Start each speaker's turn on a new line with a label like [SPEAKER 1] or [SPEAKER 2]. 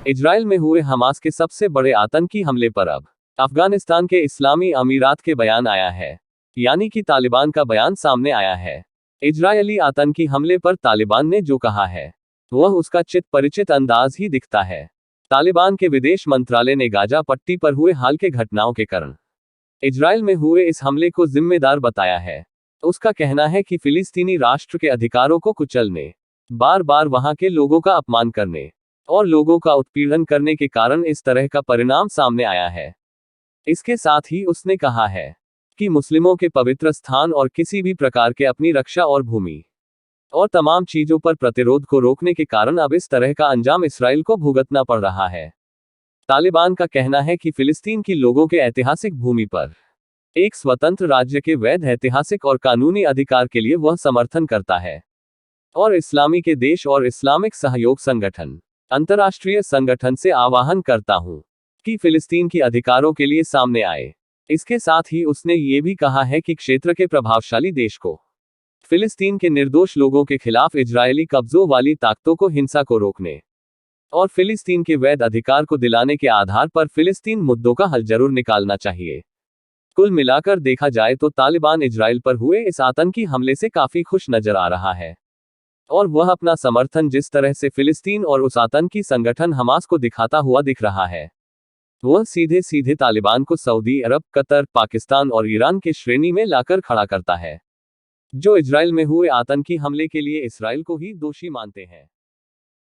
[SPEAKER 1] Israel में हुए Hamas के सबसे बड़े आतंकी हमले पर अब अफगानिस्तान के इस्लामी अमीरात के बयान आया है, यानी कि तालिबान का बयान सामने आया है। इजरायली आतंकी हमले पर तालिबान ने जो कहा है वह उसका चित परिचित अंदाज ही दिखता है। तालिबान के विदेश मंत्रालय ने गाजा पट्टी पर हुए हाल के घटनाओं के कारण इजराइल में हुए इस हमले को जिम्मेदार बताया है। उसका कहना है कि फिलिस्तीनी राष्ट्र के अधिकारों को कुचलने, बार बार वहां के लोगों का अपमान करने और लोगों का उत्पीड़न करने के कारण इस तरह का परिणाम सामने आया है। इसके साथ ही उसने कहा है कि मुस्लिमों के पवित्र स्थान और किसी भी प्रकार के अपनी रक्षा और भूमि और तमाम चीजों पर प्रतिरोध को रोकने के कारण अब इस तरह का अंजाम इसराइल को भुगतना पड़ रहा है। तालिबान का कहना है कि फिलिस्तीन की लोगों के ऐतिहासिक भूमि पर एक स्वतंत्र राज्य के वैध ऐतिहासिक और कानूनी अधिकार के लिए वह समर्थन करता है और इस्लामी के देश और इस्लामिक सहयोग संगठन अंतर्राष्ट्रीय संगठन से आह्वान करता हूं कि फिलिस्तीन की अधिकारों के लिए सामने आए। इसके साथ ही उसने ये भी कहा है कि क्षेत्र के प्रभावशाली देश को फिलिस्तीन के निर्दोष लोगों के खिलाफ इजरायली कब्जों वाली ताकतों को हिंसा को रोकने और फिलिस्तीन के वैध अधिकार को दिलाने के आधार पर फिलिस्तीन मुद्दों का हल जरूर निकालना चाहिए। कुल मिलाकर देखा जाए तो तालिबान इजराइल पर हुए इस आतंकी हमले से काफी खुश नजर आ रहा है और वह अपना समर्थन जिस तरह से फिलिस्तीन और उस आतंकी संगठन हमास को दिखाता हुआ दिख रहा है वह सीधे सीधे तालिबान को सऊदी अरब, कतर, पाकिस्तान और ईरान के श्रेणी में लाकर खड़ा करता है, जो इजराइल में हुए आतंकी हमले के लिए इसराइल को ही दोषी मानते हैं।